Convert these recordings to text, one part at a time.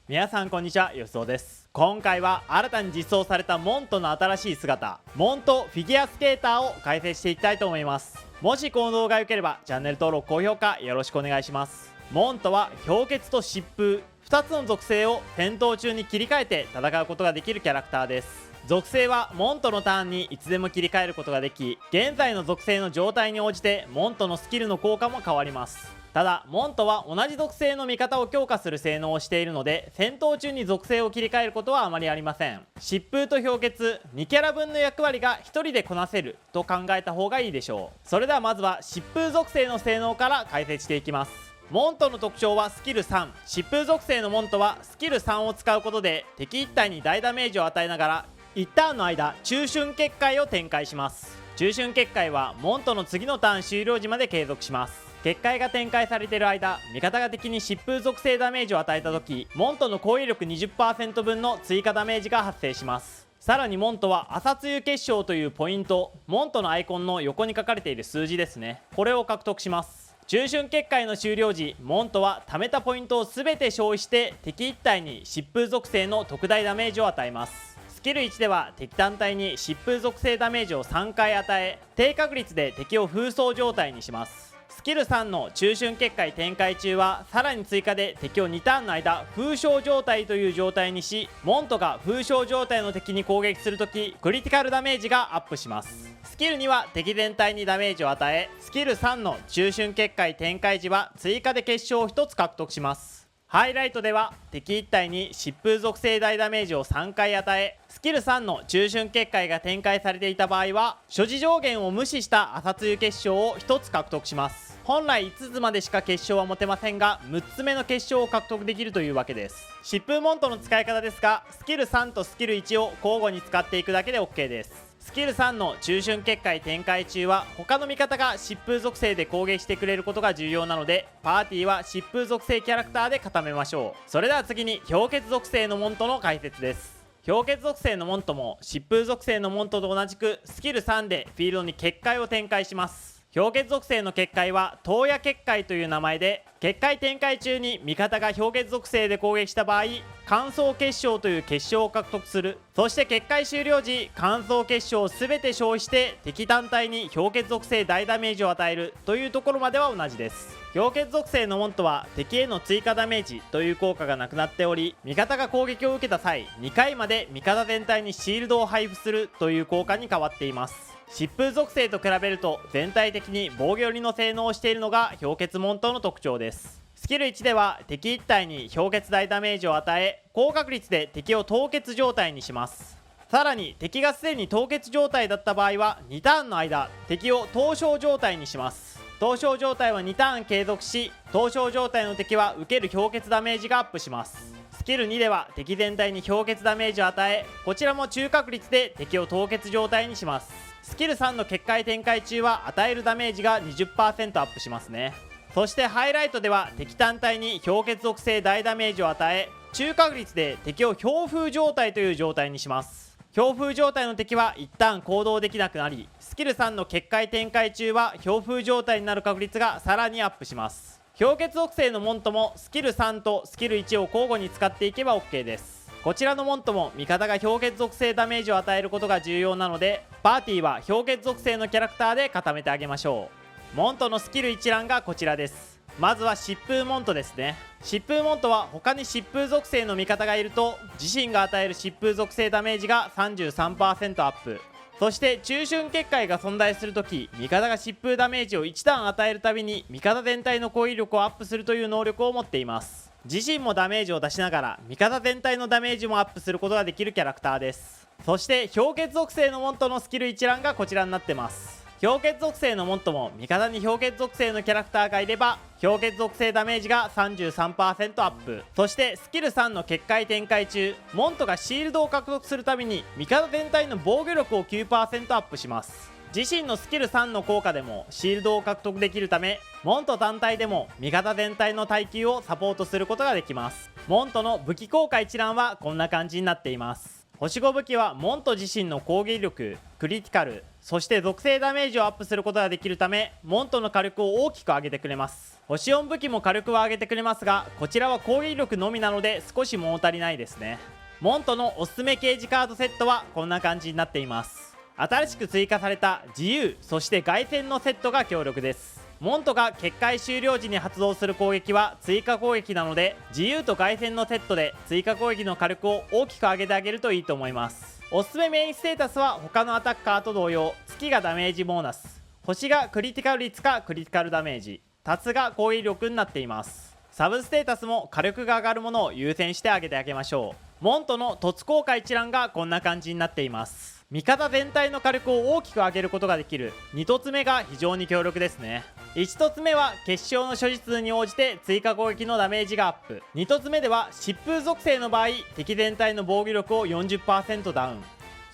皆さんこんにちは、よしおです。今回は新たに実装されたモントの新しい姿、モントフィギュアスケーターを解説していきたいと思います。もしこの動画が良ければチャンネル登録、高評価よろしくお願いします。モントは氷結と疾風2つの属性を戦闘中に切り替えて戦うことができるキャラクターです。属性はモントのターンにいつでも切り替えることができ、現在の属性の状態に応じてモントのスキルの効果も変わります。ただモントは同じ属性の味方を強化する性能をしているので、戦闘中に属性を切り替えることはあまりありません。疾風と氷結2キャラ分の役割が1人でこなせると考えた方がいいでしょう。それではまずは疾風属性の性能から解説していきます。モントの特徴はスキル3。疾風属性のモントはスキル3を使うことで敵1体に大ダメージを与えながら1ターンの間中旬結界を展開します。中旬結界はモントの次のターン終了時まで継続します。結界が展開されている間、味方が敵に疾風属性ダメージを与えた時、モントの攻撃力 20% 分の追加ダメージが発生します。さらにモントは朝露結晶というポイント、モントのアイコンの横に書かれている数字ですね、これを獲得します。中旬結界の終了時、モントは貯めたポイントを全て消費して敵1体に疾風属性の特大ダメージを与えます。スキル1では敵単体に疾風属性ダメージを3回与え、低確率で敵を封装状態にします。スキル3の中旬結界展開中はさらに追加で敵を2ターンの間封傷状態という状態にし、モントが封傷状態の敵に攻撃するときクリティカルダメージがアップします。スキル2は敵全体にダメージを与え、スキル3の中旬結界展開時は追加で結晶を1つ獲得します。ハイライトでは敵1体に疾風属性大ダメージを3回与え、スキル3の中旬結界が展開されていた場合は所持上限を無視した朝露結晶を1つ獲得します。本来5つまでしか結晶は持てませんが、6つ目の結晶を獲得できるというわけです。疾風モントの使い方ですが、スキル3とスキル1を交互に使っていくだけで OK です。スキル3の中旬結界展開中は他の味方が疾風属性で攻撃してくれることが重要なので、パーティーは疾風属性キャラクターで固めましょう。それでは次に氷結属性のモントの解説です。氷結属性のモントも疾風属性のモントと同じくスキル3でフィールドに結界を展開します。氷結属性の結界は東野結界という名前で、結界展開中に味方が氷結属性で攻撃した場合乾燥結晶という結晶を獲得する。そして結界終了時乾燥結晶を全て消費して敵単体に氷結属性大ダメージを与えるというところまでは同じです。氷結属性のモントは敵への追加ダメージという効果がなくなっており、味方が攻撃を受けた際2回まで味方全体にシールドを配布するという効果に変わっています。疾風属性と比べると全体的に防御寄りの性能をしているのが氷結モントの特徴です。スキル1では敵1体に氷結大ダメージを与え、高確率で敵を凍結状態にします。さらに敵がすでに凍結状態だった場合は2ターンの間敵を凍傷状態にします。凍傷状態は2ターン継続し、凍傷状態の敵は受ける氷結ダメージがアップします。スキル2では敵全体に氷結ダメージを与え、こちらも中確率で敵を凍結状態にします。スキル3の結界展開中は与えるダメージが 20% アップしますね。そしてハイライトでは敵単体に氷結属性大ダメージを与え、中確率で敵を強風状態という状態にします。強風状態の敵は一旦行動できなくなり、スキル3の結界展開中は強風状態になる確率がさらにアップします。氷結属性のモントもスキル3とスキル1を交互に使っていけば OK です。こちらのモントも味方が氷結属性ダメージを与えることが重要なので、パーティーは氷結属性のキャラクターで固めてあげましょう。モントのスキル一覧がこちらです。まずは疾風モントですね。疾風モントは他に疾風属性の味方がいると自身が与える疾風属性ダメージが 33% アップ。そして中旬結界が存在するとき、味方が疾風ダメージを1段与えるたびに味方全体の攻撃力をアップするという能力を持っています。自身もダメージを出しながら味方全体のダメージもアップすることができるキャラクターです。そして氷結属性のモントのスキル一覧がこちらになってます。氷結属性のモントも味方に氷結属性のキャラクターがいれば氷結属性ダメージが 33% アップ。そしてスキル3の結界展開中、モントがシールドを獲得するために味方全体の防御力を 9% アップします。自身のスキル3の効果でもシールドを獲得できるため、モント単体でも味方全体の耐久をサポートすることができます。モントの武器効果一覧はこんな感じになっています。星5武器はモント自身の攻撃力、クリティカル、そして属性ダメージをアップすることができるためモントの火力を大きく上げてくれます。星4武器も火力は上げてくれますが、こちらは攻撃力のみなので少し物足りないですね。モントのおすすめ刑事カードセットはこんな感じになっています。新しく追加された自由そして凱旋のセットが強力です。モントが結界終了時に発動する攻撃は追加攻撃なので、自由と凱旋のセットで追加攻撃の火力を大きく上げてあげるといいと思います。おすすめメインステータスは他のアタッカーと同様、月がダメージボーナス、星がクリティカル率かクリティカルダメージ、タツが攻撃力になっています。サブステータスも火力が上がるものを優先してあげてあげましょう。モントの突効果一覧がこんな感じになっています。味方全体の火力を大きく上げることができる2突目が非常に強力ですね。1突目は結晶の所持数に応じて追加攻撃のダメージがアップ。2突目では疾風属性の場合敵全体の防御力を 40% ダウン。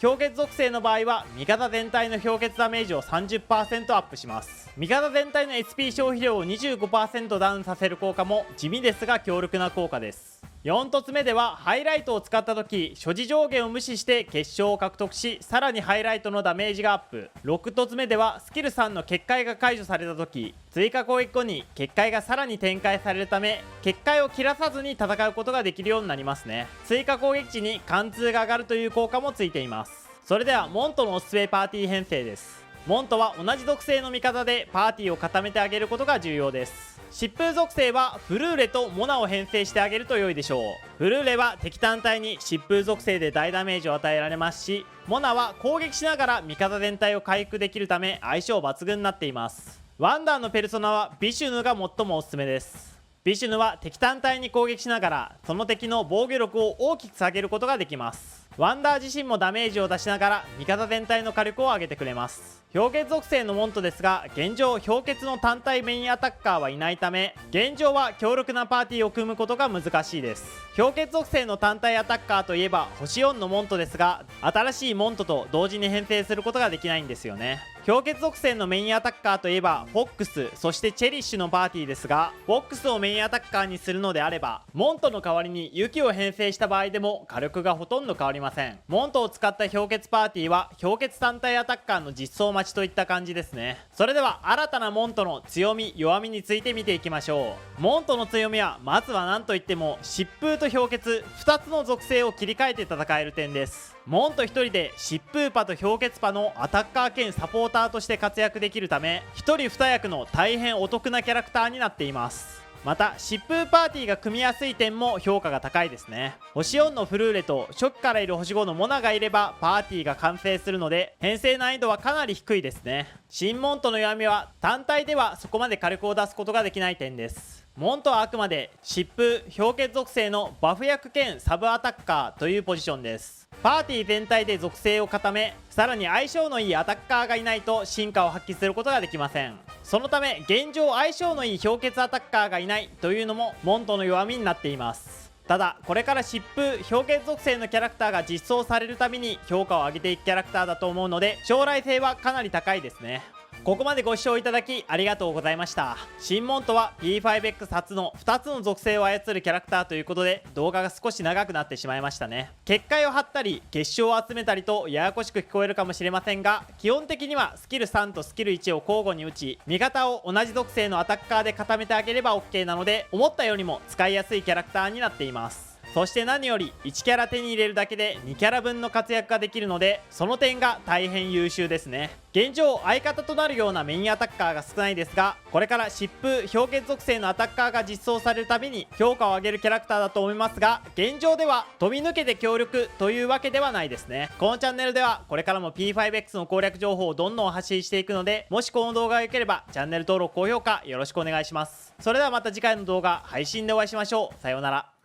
氷結属性の場合は味方全体の氷結ダメージを 30% アップします。味方全体の SP 消費量を 25% ダウンさせる効果も地味ですが強力な効果です。4突目ではハイライトを使った時所持上限を無視して結晶を獲得し、さらにハイライトのダメージがアップ。6突目ではスキル3の結界が解除された時追加攻撃後に結界がさらに展開されるため結界を切らさずに戦うことができるようになりますね。追加攻撃時に貫通が上がるという効果もついています。それではモントのおすすめパーティー編成です。モントは同じ属性の味方でパーティーを固めてあげることが重要です。疾風属性はフルーレとモナを編成してあげると良いでしょう。フルーレは敵単体に疾風属性で大ダメージを与えられますし、モナは攻撃しながら味方全体を回復できるため相性抜群になっています。ワンダーのペルソナはビシュヌが最もおすすめです。ビシュヌは敵単体に攻撃しながらその敵の防御力を大きく下げることができます。ワンダー自身もダメージを出しながら味方全体の火力を上げてくれます。氷結属性のモントですが現状氷結の単体メインアタッカーはいないため現状は強力なパーティーを組むことが難しいです。氷結属性の単体アタッカーといえば星4のモントですが、新しいモントと同時に編成することができないんですよね。氷結属性のメインアタッカーといえばフォックスそしてチェリッシュのパーティーですが、フォックスをメインアタッカーにするのであればモントの代わりに雪を編成した場合でも火力がほとんど変わりません。モントを使った氷結パーティーは氷結単体アタッカーの実装待ちといった感じですね。それでは新たなモントの強み弱みについて見ていきましょう。モントの強みはまずは何といっても疾風と氷結2つの属性を切り替えて戦える点です。モント1人で疾風パと氷結パのアタッカー兼サポーターとして活躍できるため1人2役の大変お得なキャラクターになっています。また疾風パーティーが組みやすい点も評価が高いですね。星4のフルーレと初期からいる星5のモナがいればパーティーが完成するので編成難易度はかなり低いですね。新モントの弱みは単体ではそこまで火力を出すことができない点です。モントはあくまで疾風氷結属性のバフ役兼サブアタッカーというポジションです。パーティー全体で属性を固めさらに相性のいいアタッカーがいないと進化を発揮することができません。そのため現状相性のいい氷結アタッカーがいないというのもモントの弱みになっています。ただこれから疾風氷結属性のキャラクターが実装されるたびに評価を上げていくキャラクターだと思うので将来性はかなり高いですね。ここまでご視聴いただきありがとうございました。新モントは P5X 初の2つの属性を操るキャラクターということで動画が少し長くなってしまいましたね。結界を張ったり結晶を集めたりとややこしく聞こえるかもしれませんが、基本的にはスキル3とスキル1を交互に打ち味方を同じ属性のアタッカーで固めてあげれば OK なので思ったよりも使いやすいキャラクターになっています。そして何より1キャラ手に入れるだけで2キャラ分の活躍ができるのでその点が大変優秀ですね。現状相方となるようなメインアタッカーが少ないですが、これから疾風氷結属性のアタッカーが実装されるたびに評価を上げるキャラクターだと思いますが、現状では飛び抜けて強力というわけではないですね。このチャンネルではこれからも P5X の攻略情報をどんどん発信していくので、もしこの動画が良ければチャンネル登録高評価よろしくお願いします。それではまた次回の動画配信でお会いしましょう。さようなら。